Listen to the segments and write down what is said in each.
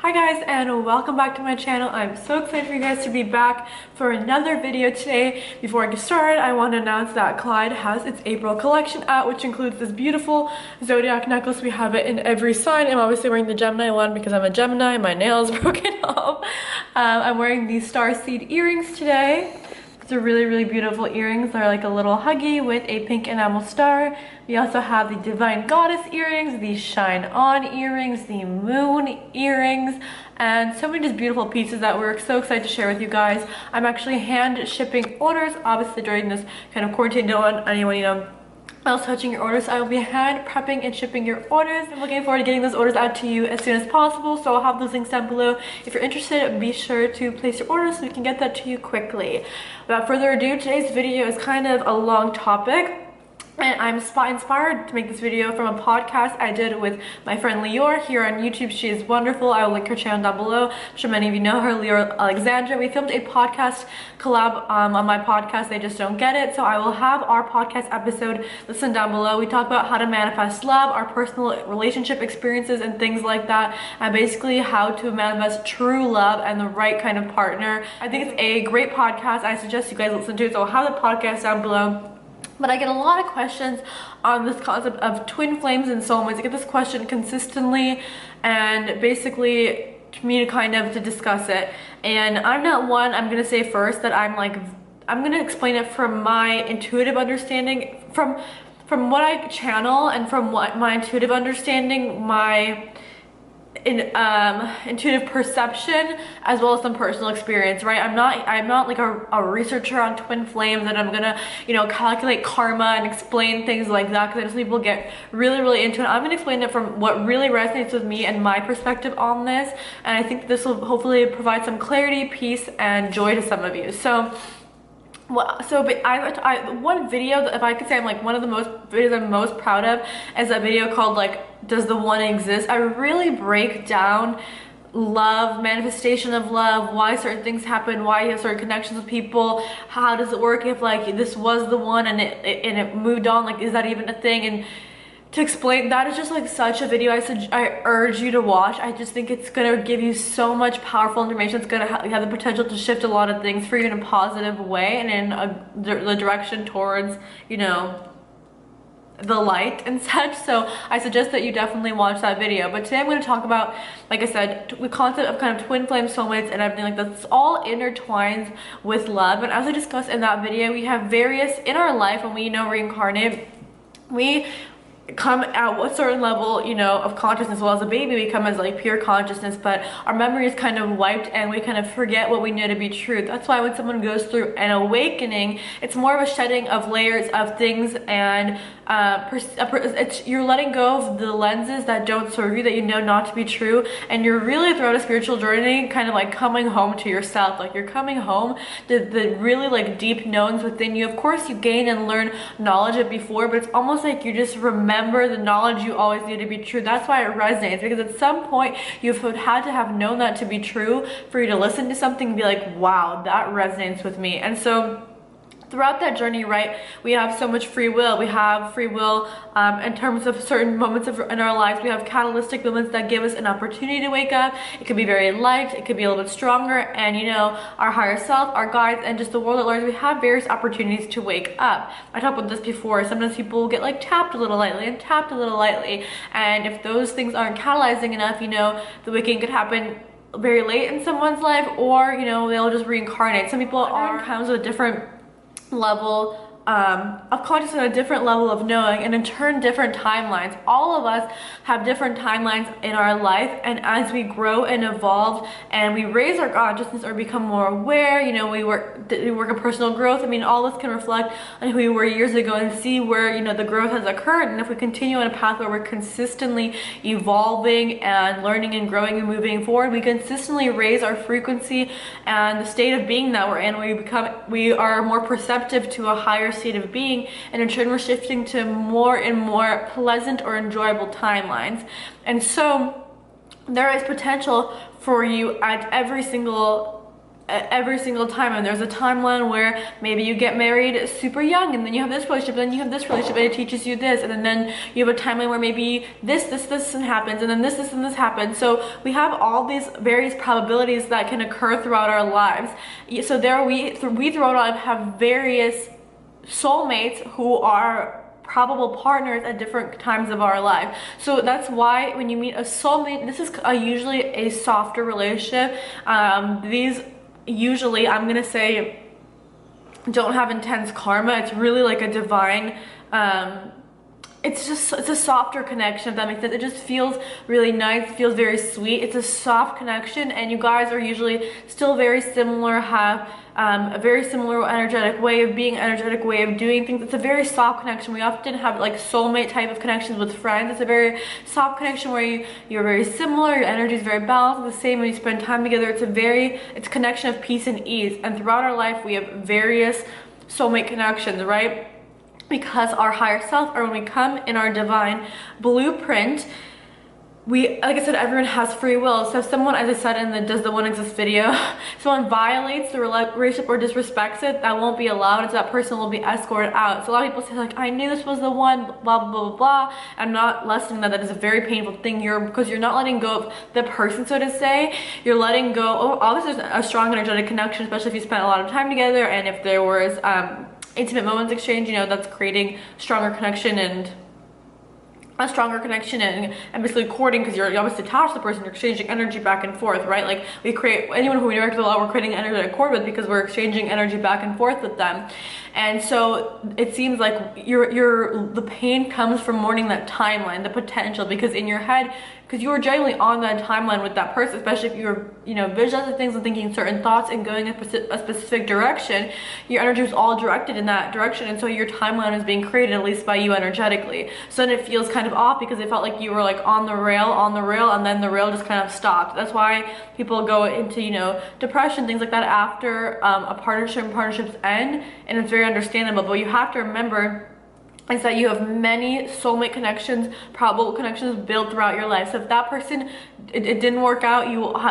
Hi guys, and welcome back to my channel. I'm so excited for you guys to be back for another video today. Before I get started, I want to announce that Clyde has its April collection out, which includes this beautiful zodiac necklace. We have it in every sign. I'm obviously wearing the Gemini one because I'm a Gemini. My nail's broken off. I'm wearing these starseed earrings today. These are really beautiful earrings. They're like a little huggy with a pink enamel star. We also have the Divine Goddess earrings, the Shine On earrings, the Moon earrings, and so many just beautiful pieces that we're so excited to share with you guys. I'm actually hand shipping orders. Obviously during this kind of quarantine, don't want anyone, else touching your orders. I will be hand prepping and shipping your orders. I'm looking forward to getting those orders out to you as soon as possible, so I'll have those links down below. If you're interested, be sure to place your orders so we can get that to you quickly. Without further ado, today's video is kind of a long topic, and I'm inspired to make this video from a podcast I did with my friend Lior here on YouTube. She is wonderful. I will link her channel down below. I'm sure many of you know her, Lior Alexandra. We filmed a podcast collab on my podcast, They Just Don't Get It. So I will have our podcast episode listed down below. We talk about how to manifest love, our personal relationship experiences and things like that, and basically how to manifest true love and the right kind of partner. I think it's a great podcast. I suggest you guys listen to it. So I'll have the podcast down below. But I get a lot of questions on this concept of twin flames and soulmates. I get this question consistently, and basically to me to discuss it. And I'm not one, I'm gonna say first that I'm gonna explain it from my intuitive understanding, from what I channel and from what my intuitive understanding, my intuitive perception, as well as some personal experience, right? I'm not like a researcher on twin flames, and I'm gonna calculate karma and explain things like that, because I just people get really into it. I'm gonna explain it from what really resonates with me and my perspective on this, and I think this will hopefully provide some clarity, peace, and joy to some of you. So one video that, if I could say, I'm like one of the videos I'm most proud of, is that video called Does the One Exist? I really break down love, manifestation of love, why certain things happen, why you have certain connections with people, how does it work if this was the one and it moved on, is that even a thing? And to explain that is just such a video I urge you to watch. I just think it's gonna give you so much powerful information. It's gonna have the potential to shift a lot of things for you in a positive way and in the direction towards the light and such. So I suggest that you definitely watch that video. But today I'm going to talk about, like I said, the concept of kind of twin flame soulmates and everything like that. It's all intertwined with love, and as I discussed in that video, we have various in our life. When we reincarnate, we come at a certain level of consciousness. Well, as a baby we come as pure consciousness, but our memory is kind of wiped and we kind of forget what we know to be true. That's why when someone goes through an awakening, it's more of a shedding of layers of things, and you're letting go of the lenses that don't serve you, that not to be true, and you're really throughout a spiritual journey kind of coming home to yourself. You're coming home to the really deep knowings within you. Of course you gain and learn knowledge of before, but it's almost like you just remember the knowledge you always knew to be true. That's why it resonates, because at some point you've had to have known that to be true for you to listen to something and be like, wow, that resonates with me. And so throughout that journey, right, we have so much free will. We have free will in terms of certain moments in our lives. We have catalytic moments that give us an opportunity to wake up. It could be very light, it could be a little bit stronger, and our higher self, our guides, and just the world at large, we have various opportunities to wake up. I talked about this before. Sometimes people get tapped a little lightly and tapped a little lightly, and if those things aren't catalyzing enough, the waking could happen very late in someone's life, or they'll just reincarnate. Some people comes with a different level of consciousness, and a different level of knowing, and in turn different timelines. All of us have different timelines in our life, and as we grow and evolve and we raise our consciousness or become more aware, we work on personal growth. All this can reflect on who we were years ago and see where the growth has occurred. And if we continue on a path where we're consistently evolving and learning and growing and moving forward, we consistently raise our frequency and the state of being that we're in. We are more perceptive to a higher state of being, and in turn we're shifting to more and more pleasant or enjoyable timelines. And so there is potential for you at every single every single time, and there's a timeline where maybe you get married super young, and then you have this relationship, and then you have this relationship, and it teaches you this, and then you have a timeline where maybe this happens, and then this and this happens. So we have all these various probabilities that can occur throughout our lives. So we throughout our life have various soulmates who are probable partners at different times of our life. So that's why when you meet a soulmate, this is usually a softer relationship. These usually, I'm gonna say, don't have intense karma. It's really like a divine, it's a softer connection, if that makes sense. It just feels really nice, it feels very sweet. It's a soft connection, and you guys are usually still very similar, have a very similar energetic way of being, energetic way of doing things. It's a very soft connection. We often have like soulmate type of connections with friends. It's a very soft connection where you're very similar, your energy is very balanced, the same when you spend time together. It's a connection of peace and ease. And throughout our life we have various soulmate connections, right? Because our higher self, or when we come in our divine blueprint, like I said, everyone has free will. So if someone, as I said in the Does the One Exist video, someone violates the relationship or disrespects it, that won't be allowed, and so that person will be escorted out. So a lot of people say like, I knew this was the one, blah, blah, blah, blah. I'm not lessening that. That is a very painful thing. Because you're not letting go of the person, so to say. You're letting go, obviously there's a strong energetic connection, especially if you spent a lot of time together, and if there was intimate moments exchange, you know, that's creating stronger connection and basically courting, because you're obviously attached to the person, you're exchanging energy back and forth, right? Like we create, anyone who we interact with a lot, we're creating an energetic cord with, because we're exchanging energy back and forth with them. And so it seems like the pain comes from mourning that timeline, the potential, because in your head, because you were genuinely on that timeline with that person, especially if you were, you know, visualizing things and thinking certain thoughts and going a specific direction, your energy was all directed in that direction, and so your timeline is being created, at least by you energetically. So then it feels kind of off, because it felt like you were like on the rail, and then the rail just kind of stopped. That's why people go into, you know, depression, things like that after partnerships end, and it's very understandable. But you have to remember is that you have many soulmate connections, probable connections built throughout your life. So if that person, it didn't work out,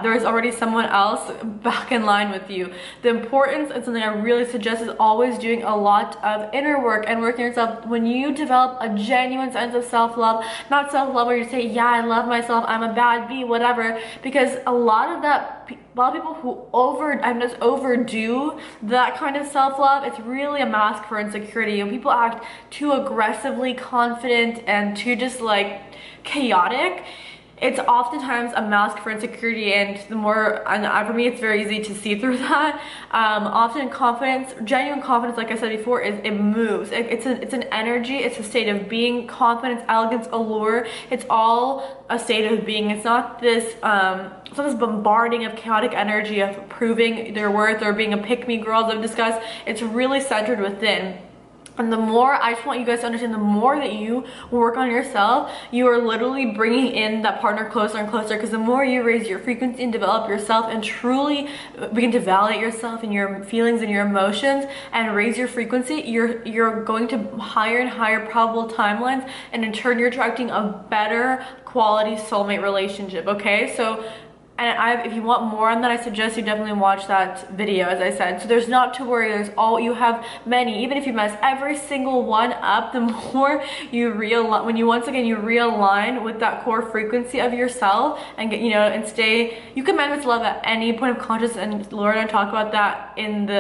there's already someone else back in line with you. The importance, and something I really suggest, is always doing a lot of inner work and working yourself. When you develop a genuine sense of self-love, not self-love where you say, yeah, I love myself, I'm a bad bee, whatever, because a lot of people who overdo that kind of self-love, it's really a mask for insecurity. And people act too aggressively confident and too just like chaotic. It's oftentimes a mask for insecurity, and for me, it's very easy to see through that. Often confidence, genuine confidence, like I said before, it moves. It's an energy, it's a state of being. Confidence, elegance, allure, it's all a state of being. It's not this bombarding of chaotic energy of proving their worth or being a pick-me girl, as I've discussed. It's really centered within. And the more, I just want you guys to understand, the more that you work on yourself, you are literally bringing in that partner closer and closer, because the more you raise your frequency and develop yourself and truly begin to validate yourself and your feelings and your emotions and raise your frequency, you're going to higher and higher probable timelines, and in turn you're attracting a better quality soulmate relationship, okay? So, and if you want more on that, I suggest you definitely watch that video, as I said. So there's not to worry, you have many. Even if you mess every single one up, the more you realign, when you once again you realign with that core frequency of yourself and get, and stay, you can manifest love at any point of consciousness, and Laura and I talk about that in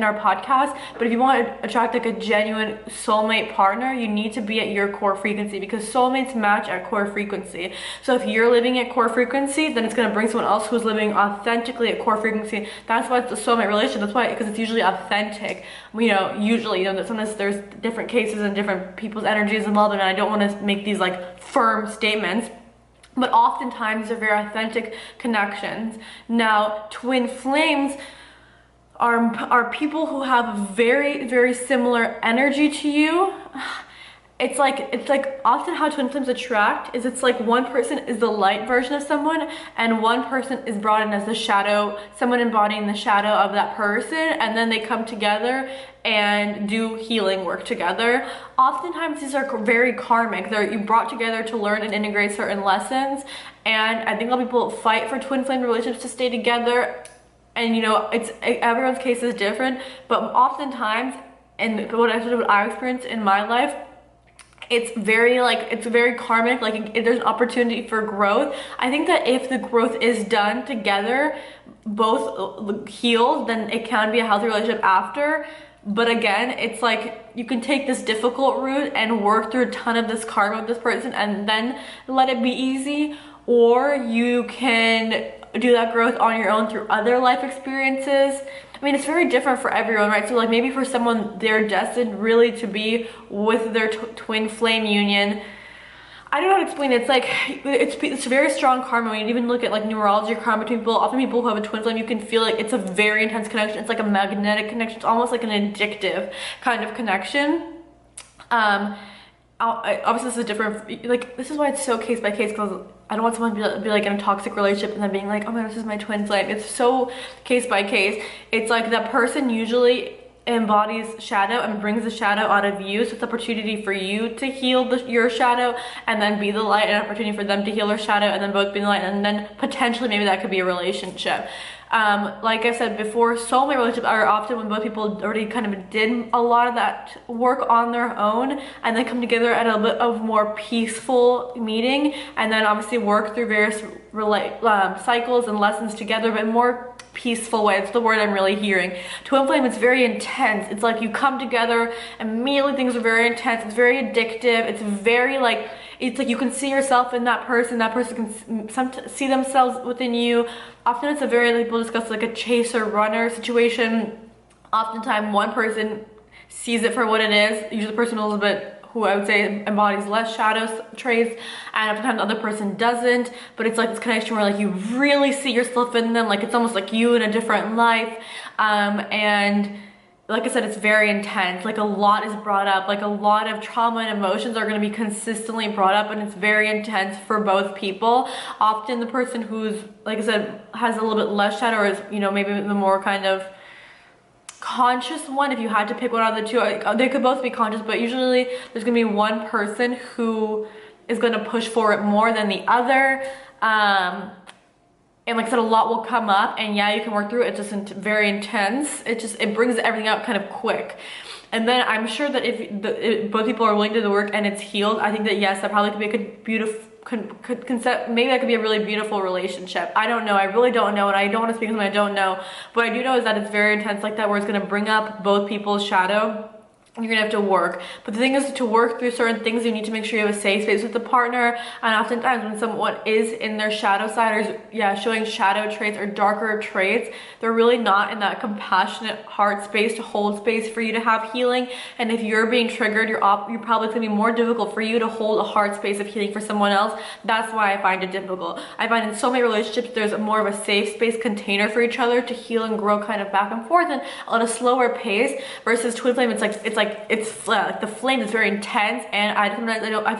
our podcast. But if you want to attract like a genuine soulmate partner, you need to be at your core frequency, because soulmates match at core frequency. So if you're living at core frequency, then it's going to bring someone else who's living authentically at core frequency. That's why it's a soulmate relationship. That's why, because it's usually authentic. Usually, sometimes there's different cases and different people's energies involved, and I don't want to make these like firm statements, but oftentimes they're very authentic connections. Now, twin flames are people who have very, very similar energy to you. It's like often how twin flames attract is, it's like one person is the light version of someone and one person is brought in as the shadow, someone embodying the shadow of that person, and then they come together and do healing work together. Oftentimes these are very karmic. You brought together to learn and integrate certain lessons, and I think a lot of people fight for twin flame relationships to stay together. and you know, everyone's case is different, but oftentimes, and what I experienced in my life, it's very karmic. Like if there's an opportunity for growth. I think that if the growth is done together, both healed, then it can be a healthy relationship after. But again, it's like you can take this difficult route and work through a ton of this karma with this person and then let it be easy, or you can do that growth on your own through other life experiences. I mean, it's very different for everyone, right? So like maybe for someone, they're destined really to be with their twin flame union. I don't know how to explain it. It's like, it's very strong karma. When you even look at like numerology karma between people, often people who have a twin flame, you can feel like it's a very intense connection. It's like a magnetic connection. It's almost like an addictive kind of connection. Obviously this is different, like this is why it's so case by case, because I don't want someone to be like in a toxic relationship and then being like, oh my god, this is my twin flame. It's so case by case. It's like that person usually embodies shadow and brings the shadow out of you, so it's an opportunity for you to heal your shadow and then be the light, and an opportunity for them to heal their shadow and then both be the light, and then potentially maybe that could be a relationship. Like I said before, soulmate relationships are often when both people already kind of did a lot of that work on their own and then come together at a bit of more peaceful meeting, and then obviously work through various cycles and lessons together, but more peaceful way. It's the word I'm really hearing. Twin flame is very intense. It's like you come together, immediately things are very intense. It's very addictive. It's very like, it's like you can see yourself in that person can see themselves within you. Often it's a very, like people discuss, like a chaser runner situation. Oftentimes one person sees it for what it is. Usually the person a little bit who I would say embodies less shadow traits, and oftentimes the other person doesn't, but it's like this connection where like you really see yourself in them, like it's almost like you in a different life. And like I said, it's very intense. Like a lot is brought up, like a lot of trauma and emotions are going to be consistently brought up, and it's very intense for both people. Often the person who's, like I said, has a little bit less shadow, or is, you know, maybe the more kind of conscious one, if you had to pick one out of the two, they could both be conscious, but usually there's gonna be one person who is gonna push for it more than the other. And like I said, a lot will come up, and yeah, you can work through it. It's just very intense. It brings everything out kind of quick. And then I'm sure that if both people are willing to do the work and it's healed, I think that yes, that probably could be a good, beautiful concept. Maybe that could be a really beautiful relationship. I don't know. I really don't know, and I don't want to speak on something I don't know. What I do know is that it's very intense like that, where it's going to bring up both people's shadow. You're gonna have to work, but the thing is, to work through certain things, you need to make sure you have a safe space with the partner. And oftentimes when someone is in their shadow side, or yeah, showing shadow traits or darker traits, they're really not in that compassionate heart space to hold space for you to have healing. And if you're being triggered, you're probably gonna be more difficult for you to hold a heart space of healing for someone else. That's why I find it difficult. I find in so many relationships there's more of a safe space container for each other to heal and grow kind of back and forth and on a slower pace, versus twin flame, it's like the flame is very intense, and I feel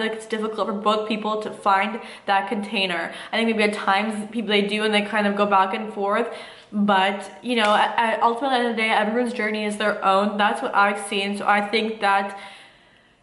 like it's difficult for both people to find that container. I think maybe at times they do, and they kind of go back and forth, but you know, ultimately at the end of the day, everyone's journey is their own. That's what I've seen. So I think that,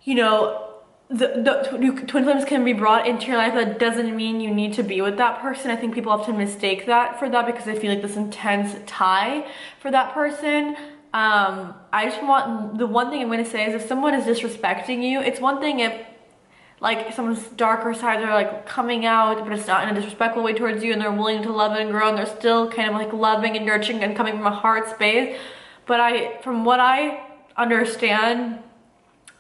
you know, the twin flames can be brought into your life. That doesn't mean you need to be with that person. I think people often mistake that for that, because they feel like this intense tie for that person. I just want, the one thing I'm going to say is, if someone is disrespecting you, it's one thing if like someone's darker sides are like coming out, but it's not in a disrespectful way towards you, and they're willing to love and grow, and they're still kind of like loving and nurturing and coming from a heart space. But from what I understand,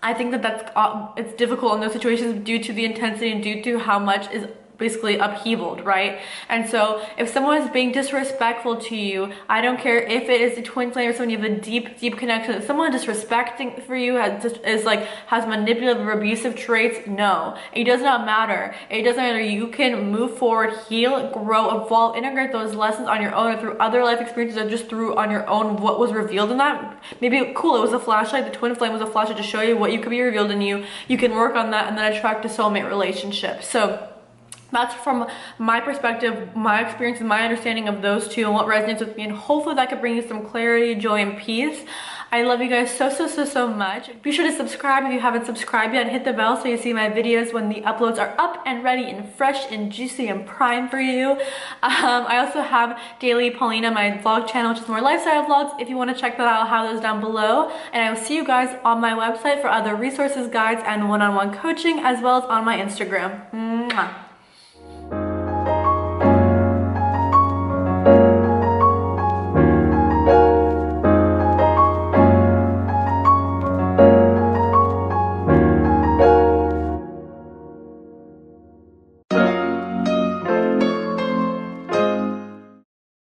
I think that it's difficult in those situations due to the intensity and due to how much is basically upheavaled, right? And so if someone is being disrespectful to you, I don't care if it is a twin flame or someone you have a deep connection, if someone disrespecting for you has manipulative or abusive traits, no, it does not matter. It doesn't matter. You can move forward, heal, grow, evolve, integrate those lessons on your own, or through other life experiences, or just through on your own what was revealed in that. Maybe cool, it was a flashlight, the twin flame was a flashlight to show you what you could be revealed in you. You can work on that and then attract a soulmate relationship. So that's from my perspective, my experience, and my understanding of those two and what resonates with me, and hopefully that could bring you some clarity, joy, and peace. I love you guys so much. Be sure to subscribe if you haven't subscribed yet and hit the bell so you see my videos when the uploads are up and ready and fresh and juicy and prime for you. I also have daily Polina, my vlog channel, which is more lifestyle vlogs. If you want to check that out, I'll have those down below. And I will see you guys on my website for other resources, guides, and one-on-one coaching, as well as on my Instagram. Mwah.